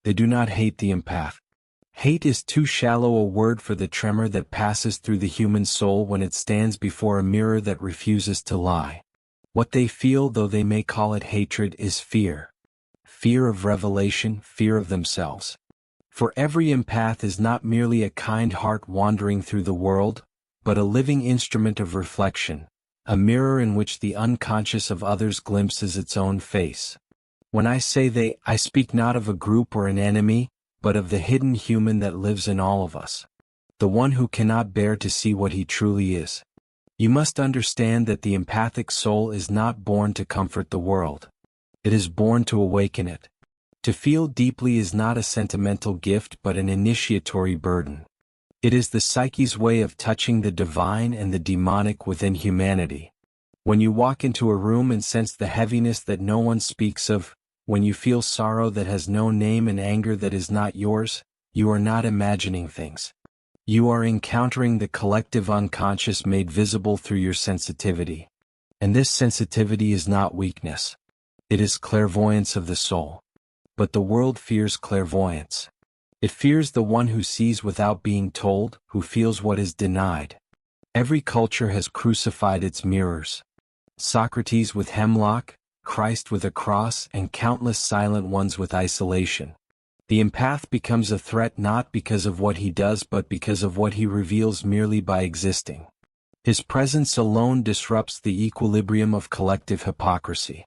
They do not hate the empath. Hate is too shallow a word for the tremor that passes through the human soul when it stands before a mirror that refuses to lie. What they feel, though they may call it hatred, is fear. Fear of revelation, fear of themselves. For every empath is not merely a kind heart wandering through the world, but a living instrument of reflection, a mirror in which the unconscious of others glimpses its own face. When I say they, I speak not of a group or an enemy, but of the hidden human that lives in all of us. The one who cannot bear to see what he truly is. You must understand that the empathic soul is not born to comfort the world. It is born to awaken it. To feel deeply is not a sentimental gift but an initiatory burden. It is the psyche's way of touching the divine and the demonic within humanity. When you walk into a room and sense the heaviness that no one speaks of, when you feel sorrow that has no name and anger that is not yours, you are not imagining things. You are encountering the collective unconscious made visible through your sensitivity. And this sensitivity is not weakness. It is clairvoyance of the soul. But the world fears clairvoyance. It fears the one who sees without being told, who feels what is denied. Every culture has crucified its mirrors. Socrates with hemlock, Christ with a cross, and countless silent ones with isolation. The empath becomes a threat not because of what he does but because of what he reveals merely by existing. His presence alone disrupts the equilibrium of collective hypocrisy.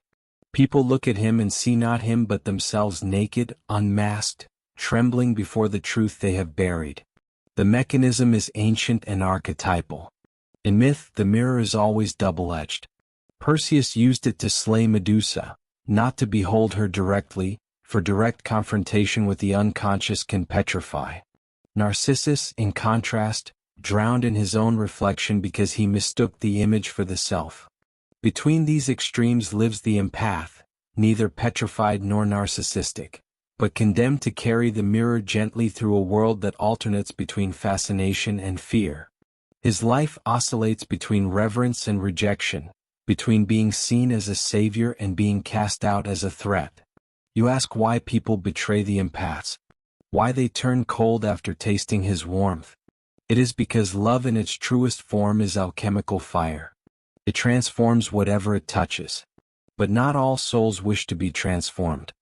People look at him and see not him but themselves naked, unmasked, trembling before the truth they have buried. The mechanism is ancient and archetypal. In myth, the mirror is always double-edged. Perseus used it to slay Medusa, not to behold her directly, for direct confrontation with the unconscious can petrify. Narcissus, in contrast, drowned in his own reflection because he mistook the image for the self. Between these extremes lives the empath, neither petrified nor narcissistic, but condemned to carry the mirror gently through a world that alternates between fascination and fear. His life oscillates between reverence and rejection, between being seen as a savior and being cast out as a threat. You ask why people betray the empaths, why they turn cold after tasting his warmth. It is because love in its truest form is alchemical fire. It transforms whatever it touches. But not all souls wish to be transformed.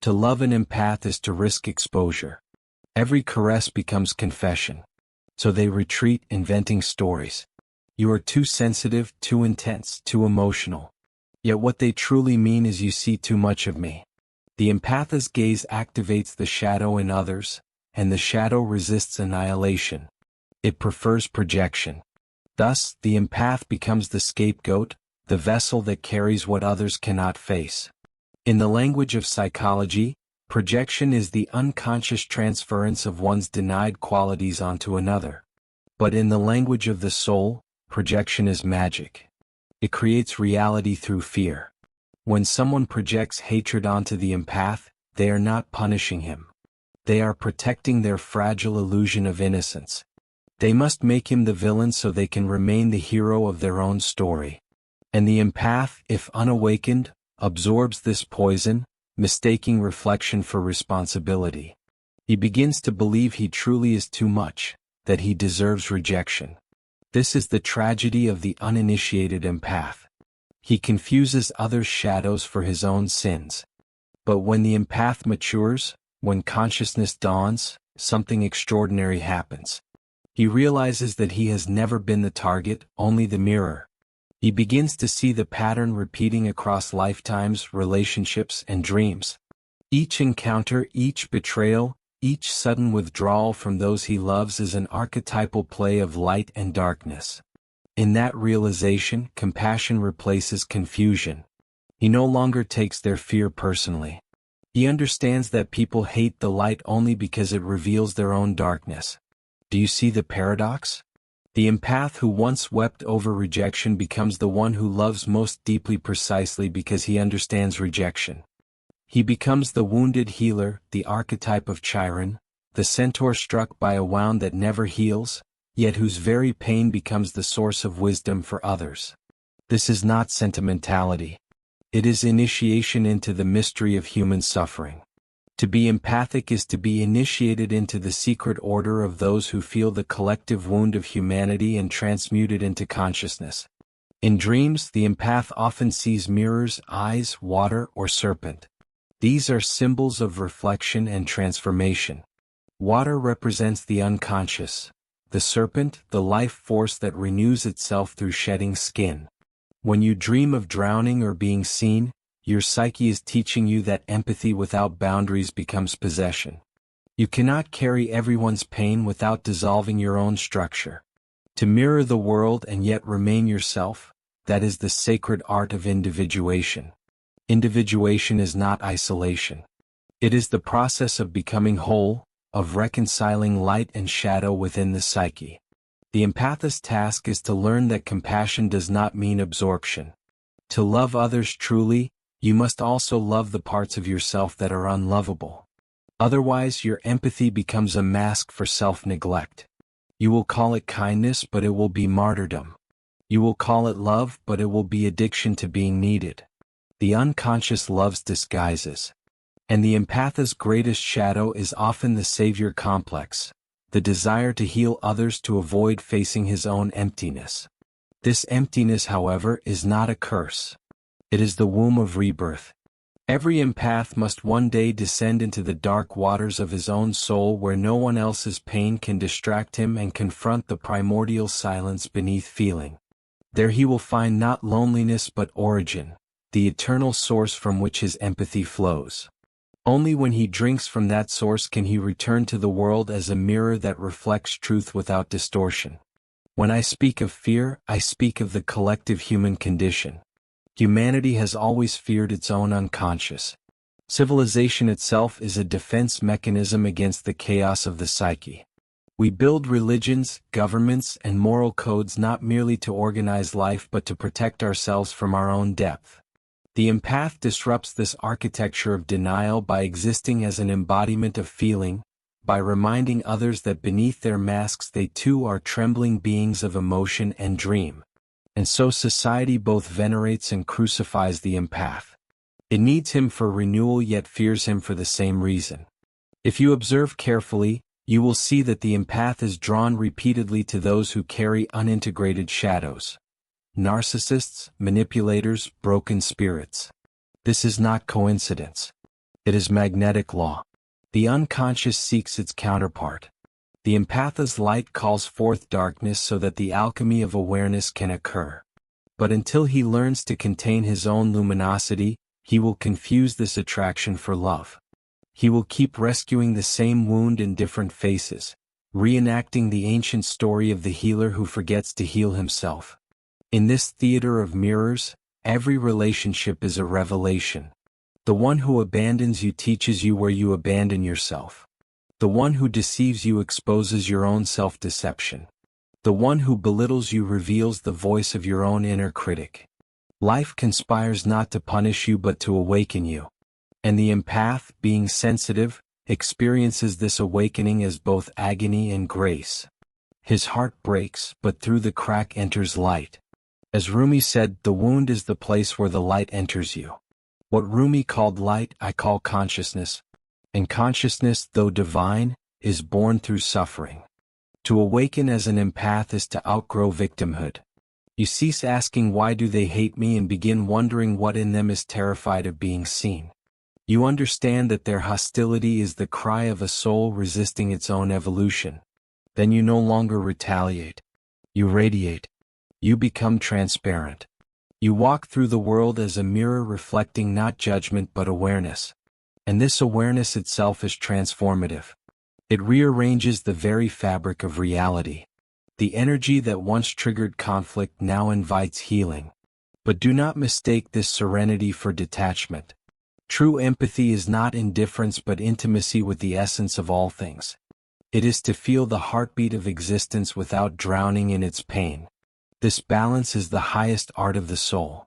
To love an empath is to risk exposure. Every caress becomes confession. So they retreat, inventing stories. You are too sensitive, too intense, too emotional. Yet what they truly mean is you see too much of me. The empath's gaze activates the shadow in others, and the shadow resists annihilation. It prefers projection. Thus, the empath becomes the scapegoat, the vessel that carries what others cannot face. In the language of psychology, projection is the unconscious transference of one's denied qualities onto another. But in the language of the soul, projection is magic. It creates reality through fear. When someone projects hatred onto the empath, they are not punishing him. They are protecting their fragile illusion of innocence. They must make him the villain so they can remain the hero of their own story. And the empath, if unawakened, absorbs this poison, mistaking reflection for responsibility. He begins to believe he truly is too much, that he deserves rejection. This is the tragedy of the uninitiated empath. He confuses others' shadows for his own sins. But when the empath matures, when consciousness dawns, something extraordinary happens. He realizes that he has never been the target, only the mirror. He begins to see the pattern repeating across lifetimes, relationships, and dreams. Each encounter, each betrayal, each sudden withdrawal from those he loves is an archetypal play of light and darkness. In that realization, compassion replaces confusion. He no longer takes their fear personally. He understands that people hate the light only because it reveals their own darkness. Do you see the paradox? The empath who once wept over rejection becomes the one who loves most deeply precisely because he understands rejection. He becomes the wounded healer, the archetype of Chiron, the centaur struck by a wound that never heals, yet whose very pain becomes the source of wisdom for others. This is not sentimentality. It is initiation into the mystery of human suffering. To be empathic is to be initiated into the secret order of those who feel the collective wound of humanity and transmute it into consciousness. In dreams, the empath often sees mirrors, eyes, water, or serpent. These are symbols of reflection and transformation. Water represents the unconscious. The serpent, the life force that renews itself through shedding skin. When you dream of drowning or being seen, your psyche is teaching you that empathy without boundaries becomes possession. You cannot carry everyone's pain without dissolving your own structure. To mirror the world and yet remain yourself, that is the sacred art of individuation. Individuation is not isolation. It is the process of becoming whole, of reconciling light and shadow within the psyche. The empath's task is to learn that compassion does not mean absorption. To love others truly, you must also love the parts of yourself that are unlovable. Otherwise, your empathy becomes a mask for self-neglect. You will call it kindness, but it will be martyrdom. You will call it love, but it will be addiction to being needed. The unconscious loves disguises. And the empath's greatest shadow is often the savior complex, the desire to heal others to avoid facing his own emptiness. This emptiness, however, is not a curse. It is the womb of rebirth. Every empath must one day descend into the dark waters of his own soul where no one else's pain can distract him and confront the primordial silence beneath feeling. There he will find not loneliness but origin, the eternal source from which his empathy flows. Only when he drinks from that source can he return to the world as a mirror that reflects truth without distortion. When I speak of fear, I speak of the collective human condition. Humanity has always feared its own unconscious. Civilization itself is a defense mechanism against the chaos of the psyche. We build religions, governments, and moral codes not merely to organize life but to protect ourselves from our own depth. The empath disrupts this architecture of denial by existing as an embodiment of feeling, by reminding others that beneath their masks they too are trembling beings of emotion and dream. And so society both venerates and crucifies the empath. It needs him for renewal yet fears him for the same reason. If you observe carefully, you will see that the empath is drawn repeatedly to those who carry unintegrated shadows. Narcissists, manipulators, broken spirits. This is not coincidence. It is magnetic law. The unconscious seeks its counterpart. The empath's light calls forth darkness so that the alchemy of awareness can occur. But until he learns to contain his own luminosity, he will confuse this attraction for love. He will keep rescuing the same wound in different faces, reenacting the ancient story of the healer who forgets to heal himself. In this theater of mirrors, every relationship is a revelation. The one who abandons you teaches you where you abandon yourself. The one who deceives you exposes your own self-deception. The one who belittles you reveals the voice of your own inner critic. Life conspires not to punish you but to awaken you. And the empath, being sensitive, experiences this awakening as both agony and grace. His heart breaks, but through the crack enters light. As Rumi said, the wound is the place where the light enters you. What Rumi called light, I call consciousness. And consciousness, though divine, is born through suffering. To awaken as an empath is to outgrow victimhood. You cease asking why do they hate me and begin wondering what in them is terrified of being seen. You understand that their hostility is the cry of a soul resisting its own evolution. Then you no longer retaliate. You radiate. You become transparent. You walk through the world as a mirror reflecting not judgment but awareness. And this awareness itself is transformative. It rearranges the very fabric of reality. The energy that once triggered conflict now invites healing. But do not mistake this serenity for detachment. True empathy is not indifference but intimacy with the essence of all things. It is to feel the heartbeat of existence without drowning in its pain. This balance is the highest art of the soul.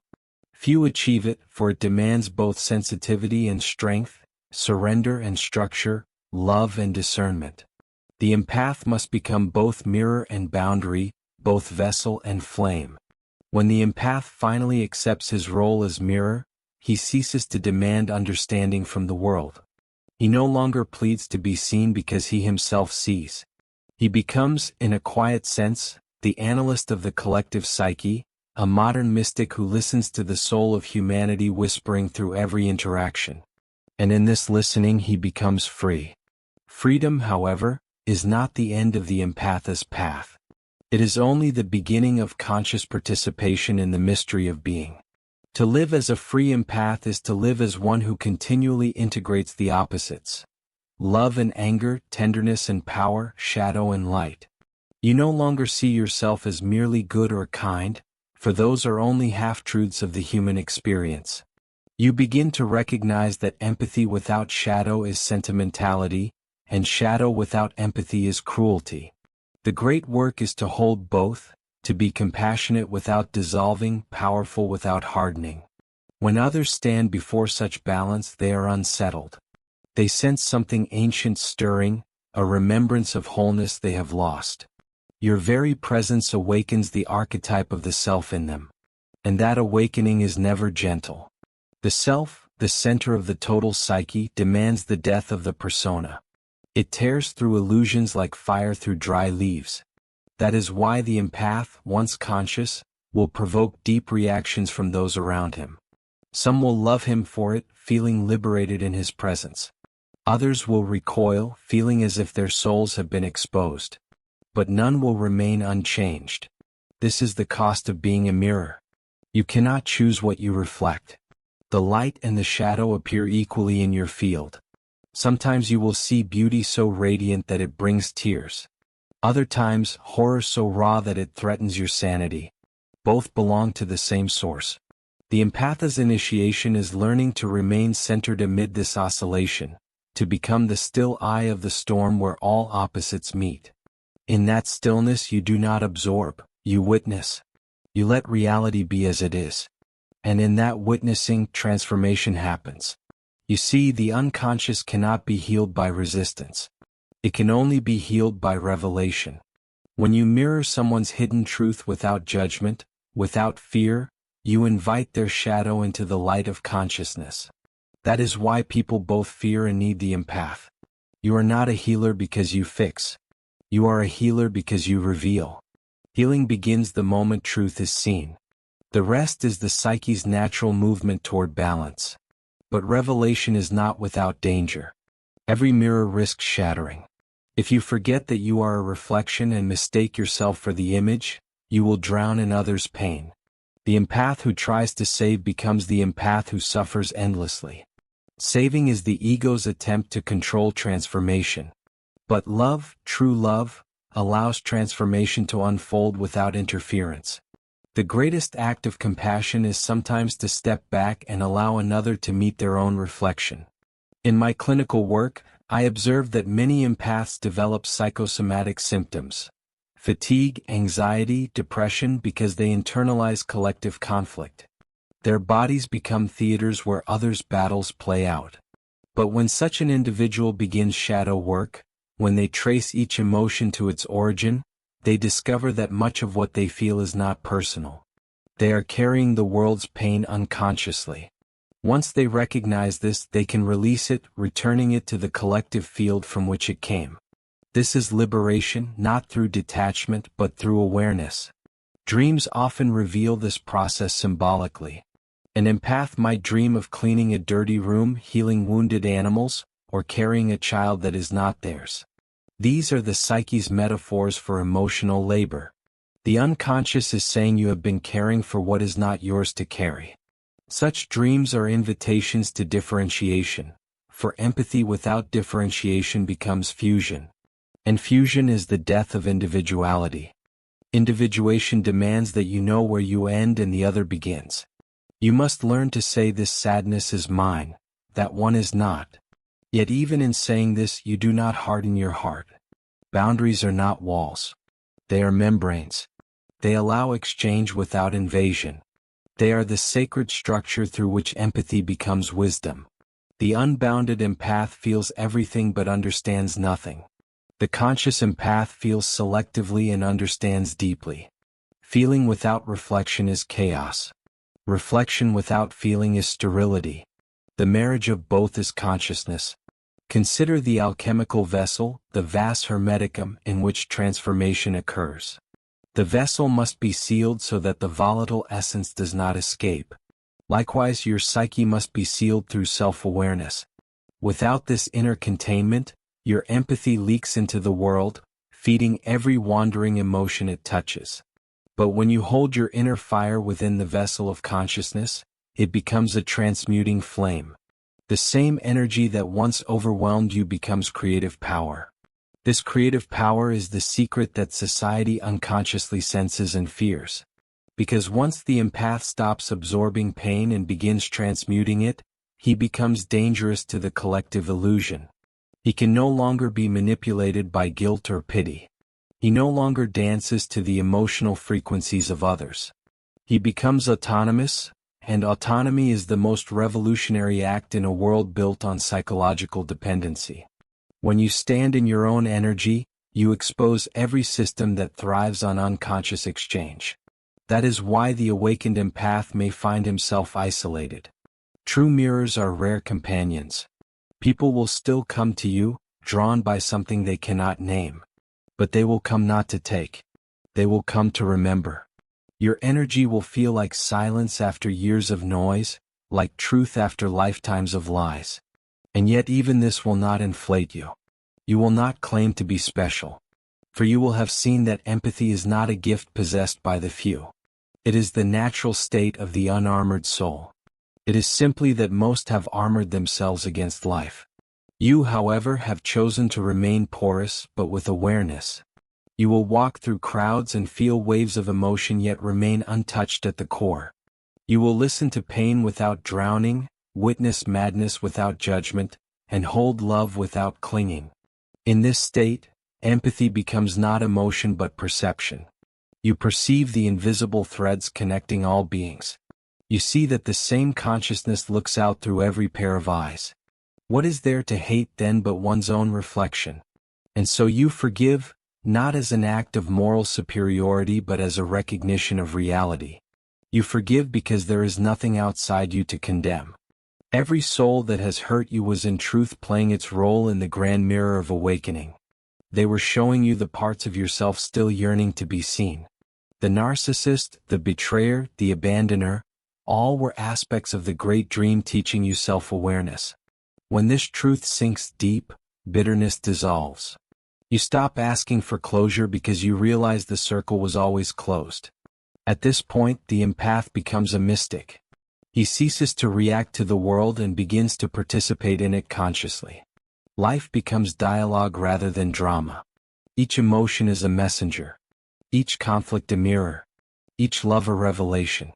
Few achieve it, for it demands both sensitivity and strength, surrender and structure, love and discernment. The empath must become both mirror and boundary, both vessel and flame. When the empath finally accepts his role as mirror, he ceases to demand understanding from the world. He no longer pleads to be seen because he himself sees. He becomes, in a quiet sense, the analyst of the collective psyche, a modern mystic who listens to the soul of humanity whispering through every interaction. And in this listening he becomes free. Freedom, however, is not the end of the empath's path. It is only the beginning of conscious participation in the mystery of being. To live as a free empath is to live as one who continually integrates the opposites: love and anger, tenderness and power, shadow and light. You no longer see yourself as merely good or kind, for those are only half-truths of the human experience. You begin to recognize that empathy without shadow is sentimentality, and shadow without empathy is cruelty. The great work is to hold both, to be compassionate without dissolving, powerful without hardening. When others stand before such balance, they are unsettled. They sense something ancient stirring, a remembrance of wholeness they have lost. Your very presence awakens the archetype of the self in them. And that awakening is never gentle. The self, the center of the total psyche, demands the death of the persona. It tears through illusions like fire through dry leaves. That is why the empath, once conscious, will provoke deep reactions from those around him. Some will love him for it, feeling liberated in his presence. Others will recoil, feeling as if their souls have been exposed. But none will remain unchanged. This is the cost of being a mirror. You cannot choose what you reflect. The light and the shadow appear equally in your field. Sometimes you will see beauty so radiant that it brings tears. Other times, horror so raw that it threatens your sanity. Both belong to the same source. The empath's initiation is learning to remain centered amid this oscillation, to become the still eye of the storm where all opposites meet. In that stillness you do not absorb, you witness. You let reality be as it is. And in that witnessing, transformation happens. You see, the unconscious cannot be healed by resistance. It can only be healed by revelation. When you mirror someone's hidden truth without judgment, without fear, you invite their shadow into the light of consciousness. That is why people both fear and need the empath. You are not a healer because you fix. You are a healer because you reveal. Healing begins the moment truth is seen. The rest is the psyche's natural movement toward balance. But revelation is not without danger. Every mirror risks shattering. If you forget that you are a reflection and mistake yourself for the image, you will drown in others' pain. The empath who tries to save becomes the empath who suffers endlessly. Saving is the ego's attempt to control transformation. But love, true love, allows transformation to unfold without interference. The greatest act of compassion is sometimes to step back and allow another to meet their own reflection. In my clinical work, I observed that many empaths develop psychosomatic symptoms: fatigue, anxiety, depression, because they internalize collective conflict. Their bodies become theaters where others' battles play out. But when such an individual begins shadow work, when they trace each emotion to its origin, they discover that much of what they feel is not personal. They are carrying the world's pain unconsciously. Once they recognize this, they can release it, returning it to the collective field from which it came. This is liberation, not through detachment but through awareness. Dreams often reveal this process symbolically. An empath might dream of cleaning a dirty room, healing wounded animals, or carrying a child that is not theirs. These are the psyche's metaphors for emotional labor. The unconscious is saying you have been caring for what is not yours to carry. Such dreams are invitations to differentiation, for empathy without differentiation becomes fusion. And fusion is the death of individuality. Individuation demands that you know where you end and the other begins. You must learn to say this sadness is mine, that one is not. Yet even in saying this you do not harden your heart. Boundaries are not walls. They are membranes. They allow exchange without invasion. They are the sacred structure through which empathy becomes wisdom. The unbounded empath feels everything but understands nothing. The conscious empath feels selectively and understands deeply. Feeling without reflection is chaos. Reflection without feeling is sterility. The marriage of both is consciousness. Consider the alchemical vessel, the vas hermeticum in which transformation occurs. The vessel must be sealed so that the volatile essence does not escape. Likewise, your psyche must be sealed through self-awareness. Without this inner containment, your empathy leaks into the world, feeding every wandering emotion it touches. But when you hold your inner fire within the vessel of consciousness, it becomes a transmuting flame. The same energy that once overwhelmed you becomes creative power. This creative power is the secret that society unconsciously senses and fears. Because once the empath stops absorbing pain and begins transmuting it, he becomes dangerous to the collective illusion. He can no longer be manipulated by guilt or pity. He no longer dances to the emotional frequencies of others. He becomes autonomous, and autonomy is the most revolutionary act in a world built on psychological dependency. When you stand in your own energy, you expose every system that thrives on unconscious exchange. That is why the awakened empath may find himself isolated. True mirrors are rare companions. People will still come to you, drawn by something they cannot name. But they will come not to take. They will come to remember. Your energy will feel like silence after years of noise, like truth after lifetimes of lies. And yet even this will not inflate you. You will not claim to be special. For you will have seen that empathy is not a gift possessed by the few. It is the natural state of the unarmored soul. It is simply that most have armored themselves against life. You, however, have chosen to remain porous but with awareness. You will walk through crowds and feel waves of emotion yet remain untouched at the core. You will listen to pain without drowning, witness madness without judgment, and hold love without clinging. In this state, empathy becomes not emotion but perception. You perceive the invisible threads connecting all beings. You see that the same consciousness looks out through every pair of eyes. What is there to hate then but one's own reflection? And so you forgive, not as an act of moral superiority but as a recognition of reality. You forgive because there is nothing outside you to condemn. Every soul that has hurt you was in truth playing its role in the grand mirror of awakening. They were showing you the parts of yourself still yearning to be seen. The narcissist, the betrayer, the abandoner, all were aspects of the great dream teaching you self-awareness. When this truth sinks deep, bitterness dissolves. You stop asking for closure because you realize the circle was always closed. At this point, the empath becomes a mystic. He ceases to react to the world and begins to participate in it consciously. Life becomes dialogue rather than drama. Each emotion is a messenger. Each conflict a mirror. Each love a revelation.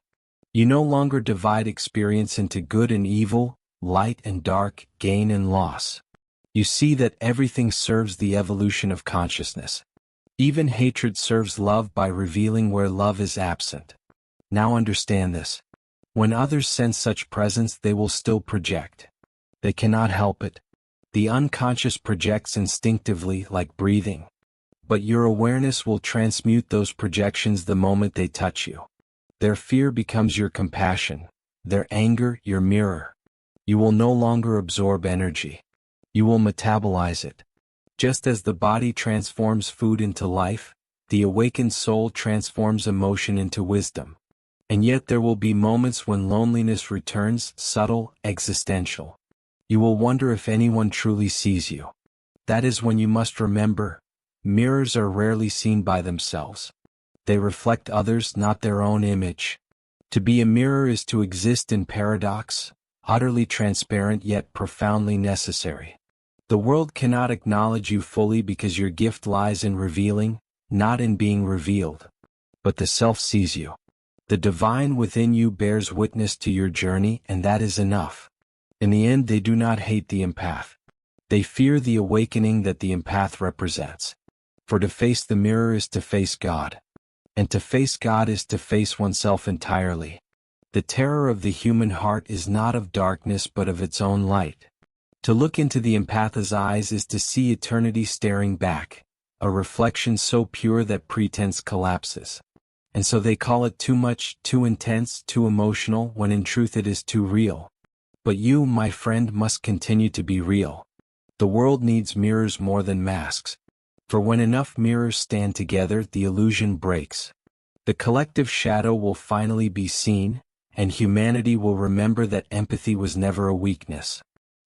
You no longer divide experience into good and evil, light and dark, gain and loss. You see that everything serves the evolution of consciousness. Even hatred serves love by revealing where love is absent. Now understand this. When others sense such presence, they will still project. They cannot help it. The unconscious projects instinctively, like breathing. But your awareness will transmute those projections the moment they touch you. Their fear becomes your compassion, their anger your mirror. You will no longer absorb energy. You will metabolize it. Just as the body transforms food into life, the awakened soul transforms emotion into wisdom. And yet there will be moments when loneliness returns, subtle, existential. You will wonder if anyone truly sees you. That is when you must remember, mirrors are rarely seen by themselves. They reflect others, not their own image. To be a mirror is to exist in paradox, utterly transparent yet profoundly necessary. The world cannot acknowledge you fully because your gift lies in revealing, not in being revealed. But the self sees you. The divine within you bears witness to your journey, and that is enough. In the end, they do not hate the empath. They fear the awakening that the empath represents. For to face the mirror is to face God. And to face God is to face oneself entirely. The terror of the human heart is not of darkness but of its own light. To look into the empath's eyes is to see eternity staring back, a reflection so pure that pretense collapses. And so they call it too much, too intense, too emotional, when in truth it is too real. But you, my friend, must continue to be real. The world needs mirrors more than masks. For when enough mirrors stand together, the illusion breaks. The collective shadow will finally be seen, and humanity will remember that empathy was never a weakness.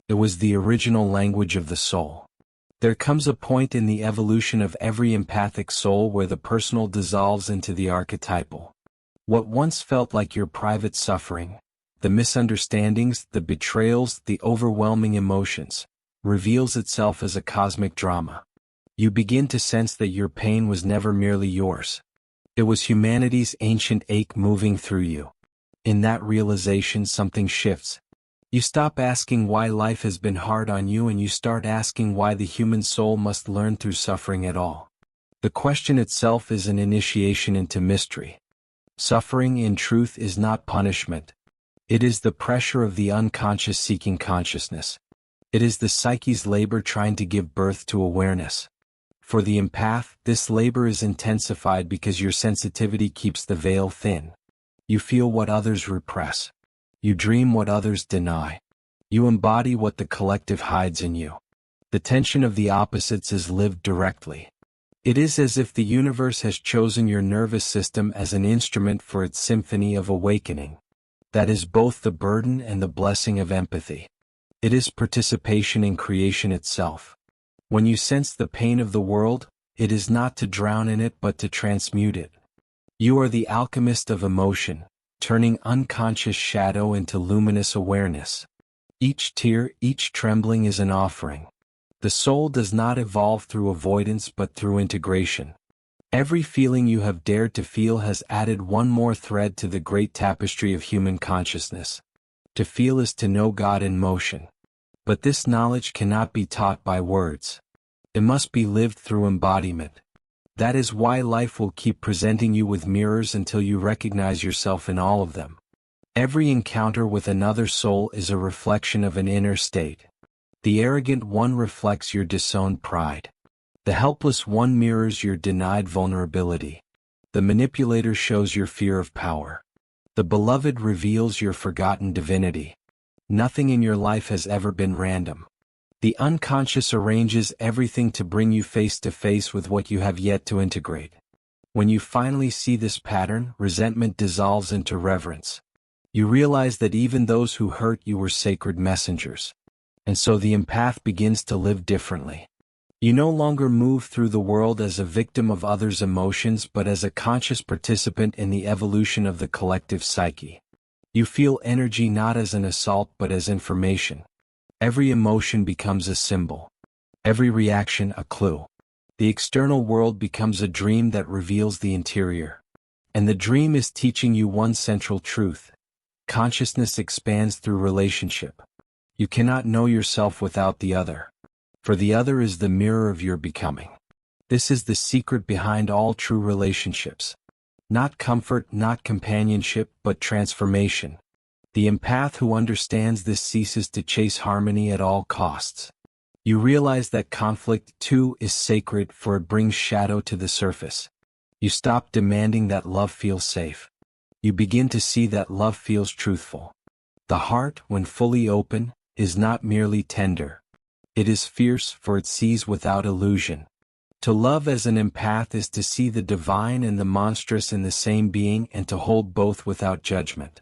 It was the original language of the soul. There comes a point in the evolution of every empathic soul where the personal dissolves into the archetypal. What once felt like your private suffering, the misunderstandings, the betrayals, the overwhelming emotions, reveals itself as a cosmic drama. You begin to sense that your pain was never merely yours. It was humanity's ancient ache moving through you. In that realization, something shifts. You stop asking why life has been hard on you and you start asking why the human soul must learn through suffering at all. The question itself is an initiation into mystery. Suffering, in truth, is not punishment. It is the pressure of the unconscious seeking consciousness. It is the psyche's labor trying to give birth to awareness. For the empath, this labor is intensified because your sensitivity keeps the veil thin. You feel what others repress. You dream what others deny. You embody what the collective hides in you. The tension of the opposites is lived directly. It is as if the universe has chosen your nervous system as an instrument for its symphony of awakening. That is both the burden and the blessing of empathy. It is participation in creation itself. When you sense the pain of the world, it is not to drown in it but to transmute it. You are the alchemist of emotion, turning unconscious shadow into luminous awareness. Each tear, each trembling is an offering. The soul does not evolve through avoidance but through integration. Every feeling you have dared to feel has added one more thread to the great tapestry of human consciousness. To feel is to know God in motion. But this knowledge cannot be taught by words. It must be lived through embodiment. That is why life will keep presenting you with mirrors until you recognize yourself in all of them. Every encounter with another soul is a reflection of an inner state. The arrogant one reflects your disowned pride. The helpless one mirrors your denied vulnerability. The manipulator shows your fear of power. The beloved reveals your forgotten divinity. Nothing in your life has ever been random. The unconscious arranges everything to bring you face to face with what you have yet to integrate. When you finally see this pattern, resentment dissolves into reverence. You realize that even those who hurt you were sacred messengers. And so the empath begins to live differently. You no longer move through the world as a victim of others' emotions but as a conscious participant in the evolution of the collective psyche. You feel energy not as an assault but as information. Every emotion becomes a symbol. Every reaction a clue. The external world becomes a dream that reveals the interior. And the dream is teaching you one central truth. Consciousness expands through relationship. You cannot know yourself without the other. For the other is the mirror of your becoming. This is the secret behind all true relationships. Not comfort, not companionship, but transformation. The empath who understands this ceases to chase harmony at all costs. You realize that conflict, too, is sacred, for it brings shadow to the surface. You stop demanding that love feels safe. You begin to see that love feels truthful. The heart, when fully open, is not merely tender. It is fierce, for it sees without illusion. To love as an empath is to see the divine and the monstrous in the same being and to hold both without judgment.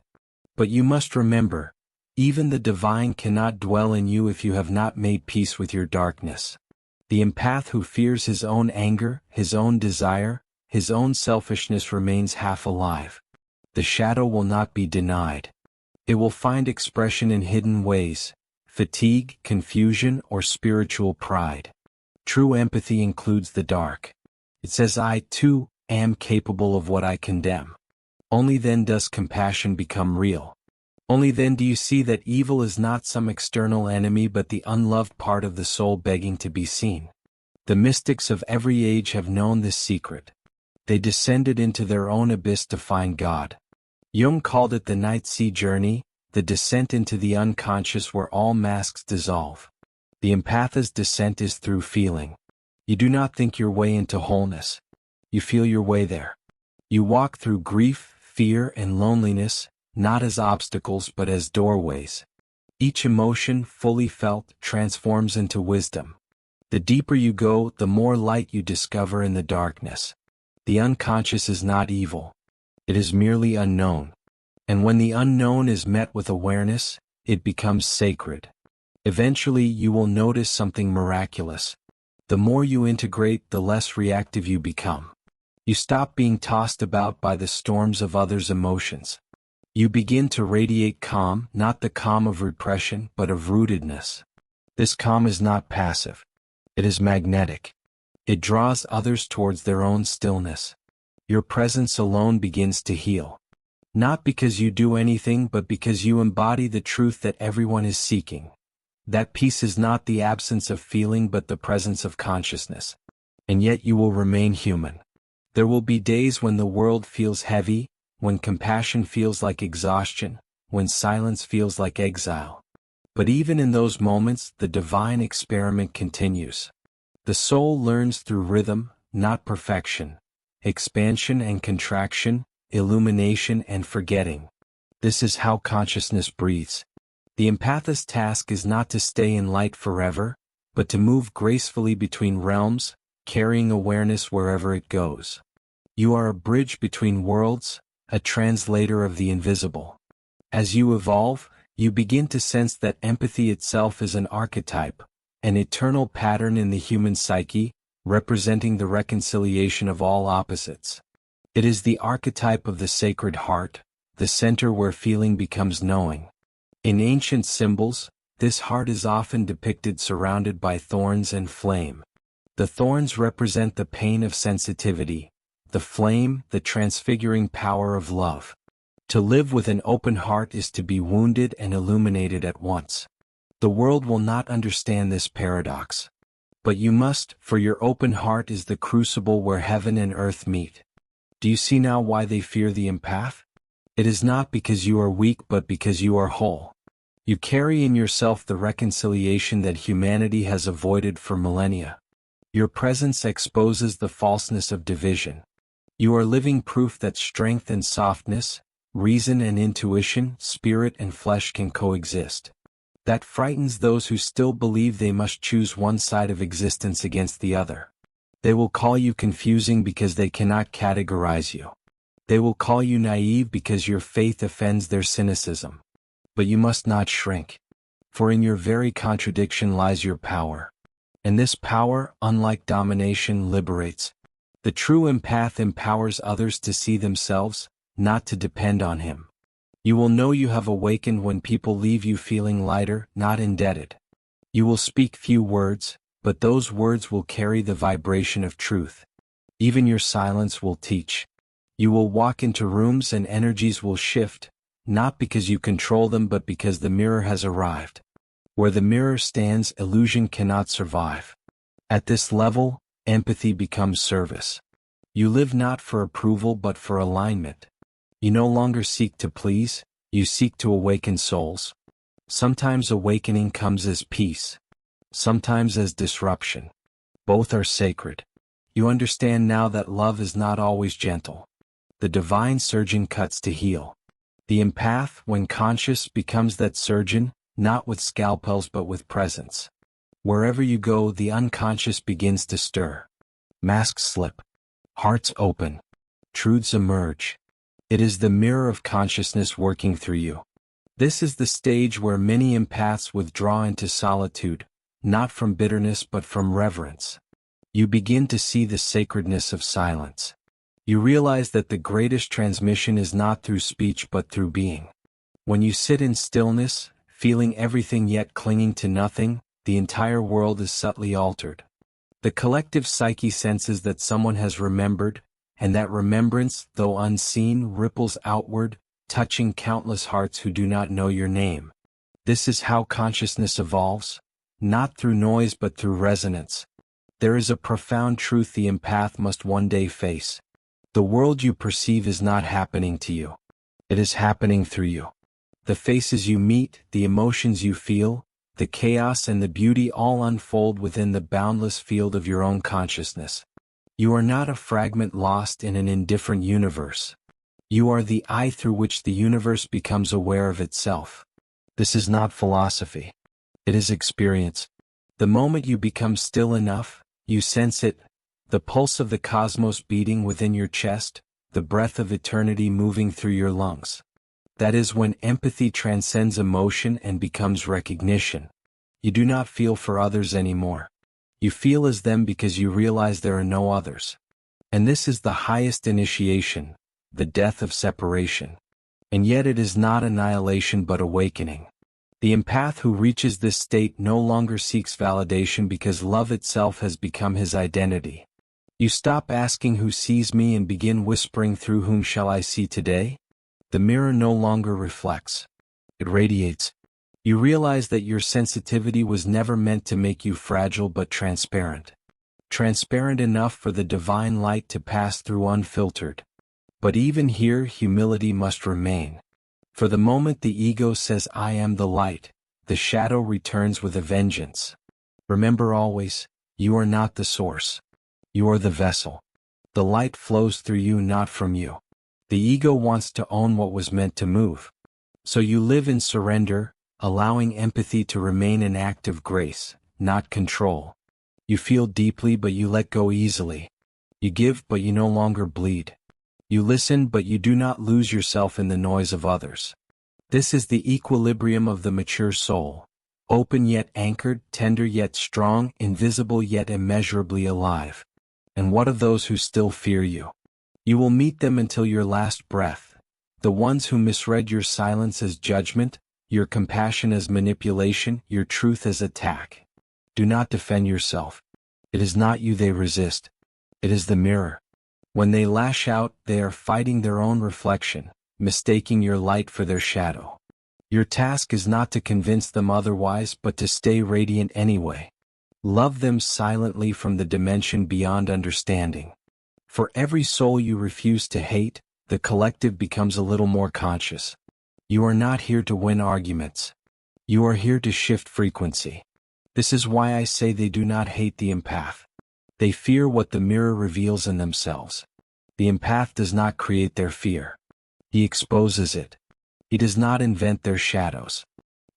But you must remember, even the divine cannot dwell in you if you have not made peace with your darkness. The empath who fears his own anger, his own desire, his own selfishness remains half alive. The shadow will not be denied. It will find expression in hidden ways, fatigue, confusion, or spiritual pride. True empathy includes the dark. It says, I, too, am capable of what I condemn. Only then does compassion become real. Only then do you see that evil is not some external enemy but the unloved part of the soul begging to be seen. The mystics of every age have known this secret. They descended into their own abyss to find God. Jung called it the night sea journey, the descent into the unconscious where all masks dissolve. The empath's descent is through feeling. You do not think your way into wholeness. You feel your way there. You walk through grief, fear, and loneliness, not as obstacles but as doorways. Each emotion, fully felt, transforms into wisdom. The deeper you go, the more light you discover in the darkness. The unconscious is not evil. It is merely unknown. And when the unknown is met with awareness, it becomes sacred. Eventually, you will notice something miraculous. The more you integrate, the less reactive you become. You stop being tossed about by the storms of others' emotions. You begin to radiate calm, not the calm of repression, but of rootedness. This calm is not passive. It is magnetic. It draws others towards their own stillness. Your presence alone begins to heal. Not because you do anything, but because you embody the truth that everyone is seeking. That peace is not the absence of feeling but the presence of consciousness. And yet you will remain human. There will be days when the world feels heavy, when compassion feels like exhaustion, when silence feels like exile. But even in those moments, the divine experiment continues. The soul learns through rhythm, not perfection, expansion and contraction, illumination and forgetting. This is how consciousness breathes. The empath's task is not to stay in light forever, but to move gracefully between realms, carrying awareness wherever it goes. You are a bridge between worlds, a translator of the invisible. As you evolve, you begin to sense that empathy itself is an archetype, an eternal pattern in the human psyche, representing the reconciliation of all opposites. It is the archetype of the sacred heart, the center where feeling becomes knowing. In ancient symbols, this heart is often depicted surrounded by thorns and flame. The thorns represent the pain of sensitivity, the flame, the transfiguring power of love. To live with an open heart is to be wounded and illuminated at once. The world will not understand this paradox. But you must, for your open heart is the crucible where heaven and earth meet. Do you see now why they fear the empath? It is not because you are weak but because you are whole. You carry in yourself the reconciliation that humanity has avoided for millennia. Your presence exposes the falseness of division. You are living proof that strength and softness, reason and intuition, spirit and flesh can coexist. That frightens those who still believe they must choose one side of existence against the other. They will call you confusing because they cannot categorize you. They will call you naive because your faith offends their cynicism. But you must not shrink. For in your very contradiction lies your power. And this power, unlike domination, liberates. The true empath empowers others to see themselves, not to depend on him. You will know you have awakened when people leave you feeling lighter, not indebted. You will speak few words, but those words will carry the vibration of truth. Even your silence will teach. You will walk into rooms and energies will shift, not because you control them but because the mirror has arrived. Where the mirror stands, illusion cannot survive. At this level, empathy becomes service. You live not for approval but for alignment. You no longer seek to please, you seek to awaken souls. Sometimes awakening comes as peace. Sometimes as disruption. Both are sacred. You understand now that love is not always gentle. The divine surgeon cuts to heal. The empath, when conscious, becomes that surgeon, not with scalpels but with presence. Wherever you go, the unconscious begins to stir. Masks slip. Hearts open. Truths emerge. It is the mirror of consciousness working through you. This is the stage where many empaths withdraw into solitude, not from bitterness but from reverence. You begin to see the sacredness of silence. You realize that the greatest transmission is not through speech but through being. When you sit in stillness, feeling everything yet clinging to nothing, the entire world is subtly altered. The collective psyche senses that someone has remembered, and that remembrance, though unseen, ripples outward, touching countless hearts who do not know your name. This is how consciousness evolves, not through noise but through resonance. There is a profound truth the empath must one day face. The world you perceive is not happening to you. It is happening through you. The faces you meet, the emotions you feel, the chaos and the beauty all unfold within the boundless field of your own consciousness. You are not a fragment lost in an indifferent universe. You are the eye through which the universe becomes aware of itself. This is not philosophy. It is experience. The moment you become still enough, you sense it, the pulse of the cosmos beating within your chest, the breath of eternity moving through your lungs. That is when empathy transcends emotion and becomes recognition. You do not feel for others anymore. You feel as them because you realize there are no others. And this is the highest initiation, the death of separation. And yet it is not annihilation but awakening. The empath who reaches this state no longer seeks validation because love itself has become his identity. You stop asking who sees me and begin whispering through whom shall I see today? The mirror no longer reflects. It radiates. You realize that your sensitivity was never meant to make you fragile but transparent. Transparent enough for the divine light to pass through unfiltered. But even here humility must remain. For the moment the ego says I am the light, the shadow returns with a vengeance. Remember always, you are not the source. You are the vessel. The light flows through you, not from you. The ego wants to own what was meant to move. So you live in surrender, allowing empathy to remain an act of grace, not control. You feel deeply but you let go easily. You give but you no longer bleed. You listen but you do not lose yourself in the noise of others. This is the equilibrium of the mature soul. Open yet anchored, tender yet strong, invisible yet immeasurably alive. And what of those who still fear you? You will meet them until your last breath. The ones who misread your silence as judgment, your compassion as manipulation, your truth as attack. Do not defend yourself. It is not you they resist. It is the mirror. When they lash out, they are fighting their own reflection, mistaking your light for their shadow. Your task is not to convince them otherwise but to stay radiant anyway. Love them silently from the dimension beyond understanding. For every soul you refuse to hate, the collective becomes a little more conscious. You are not here to win arguments. You are here to shift frequency. This is why I say they do not hate the empath. They fear what the mirror reveals in themselves. The empath does not create their fear. He exposes it. He does not invent their shadows.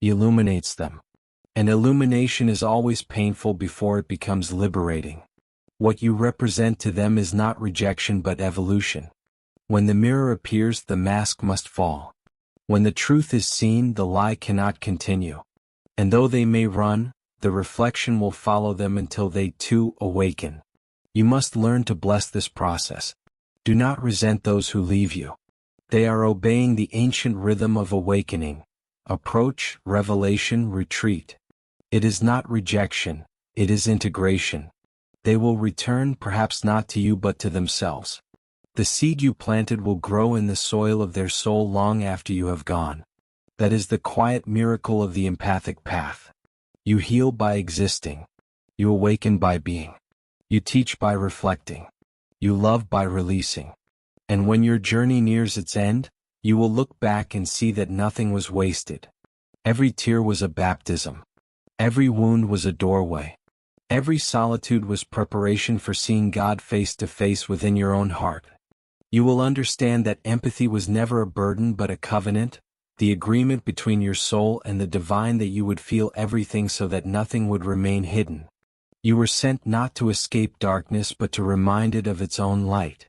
He illuminates them. And illumination is always painful before it becomes liberating. What you represent to them is not rejection but evolution. When the mirror appears, the mask must fall. When the truth is seen, the lie cannot continue. And though they may run, the reflection will follow them until they too awaken. You must learn to bless this process. Do not resent those who leave you. They are obeying the ancient rhythm of awakening. Approach, revelation, retreat. It is not rejection, it is integration. They will return, perhaps not to you but to themselves. The seed you planted will grow in the soil of their soul long after you have gone. That is the quiet miracle of the empathic path. You heal by existing. You awaken by being. You teach by reflecting. You love by releasing. And when your journey nears its end, you will look back and see that nothing was wasted. Every tear was a baptism. Every wound was a doorway. Every solitude was preparation for seeing God face to face within your own heart. You will understand that empathy was never a burden but a covenant, the agreement between your soul and the divine that you would feel everything so that nothing would remain hidden. You were sent not to escape darkness but to remind it of its own light.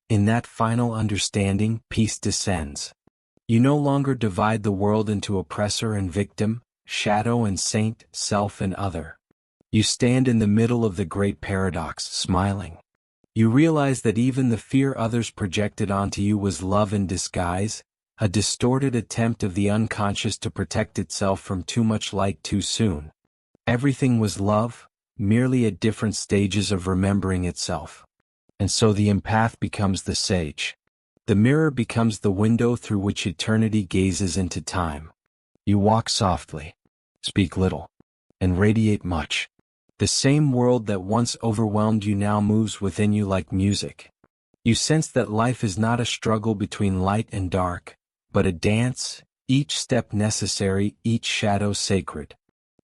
In that final understanding, peace descends. You no longer divide the world into oppressor and victim, shadow and saint, self and other. You stand in the middle of the great paradox, smiling. You realize that even the fear others projected onto you was love in disguise, a distorted attempt of the unconscious to protect itself from too much light too soon. Everything was love, merely at different stages of remembering itself. And so the empath becomes the sage. The mirror becomes the window through which eternity gazes into time. You walk softly, speak little, and radiate much. The same world that once overwhelmed you now moves within you like music. You sense that life is not a struggle between light and dark, but a dance, each step necessary, each shadow sacred.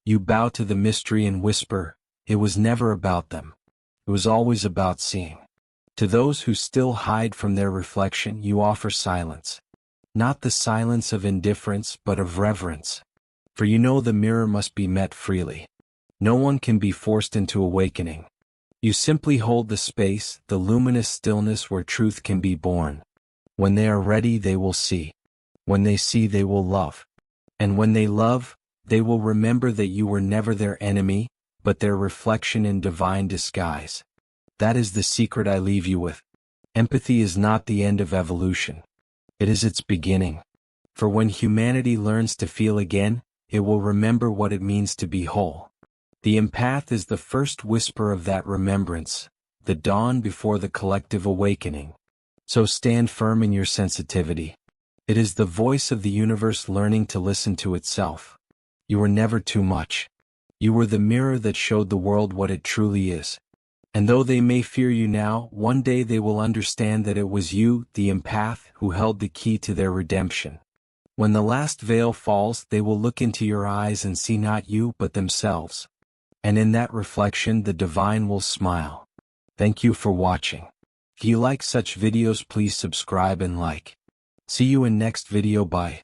You bow to the mystery and whisper, it was never about them. It was always about seeing. To those who still hide from their reflection, you offer silence. Not the silence of indifference, but of reverence. For you know the mirror must be met freely. No one can be forced into awakening. You simply hold the space, the luminous stillness where truth can be born. When they are ready, they will see. When they see, they will love. And when they love, they will remember that you were never their enemy, but their reflection in divine disguise. That is the secret I leave you with. Empathy is not the end of evolution. It is its beginning. For when humanity learns to feel again, it will remember what it means to be whole. The empath is the first whisper of that remembrance, the dawn before the collective awakening. So stand firm in your sensitivity. It is the voice of the universe learning to listen to itself. You were never too much. You were the mirror that showed the world what it truly is. And though they may fear you now, one day they will understand that it was you, the empath, who held the key to their redemption. When the last veil falls, they will look into your eyes and see not you but themselves. And in that reflection the divine will smile. Thank you for watching. If you like such videos, please subscribe and like. See you in next video. Bye.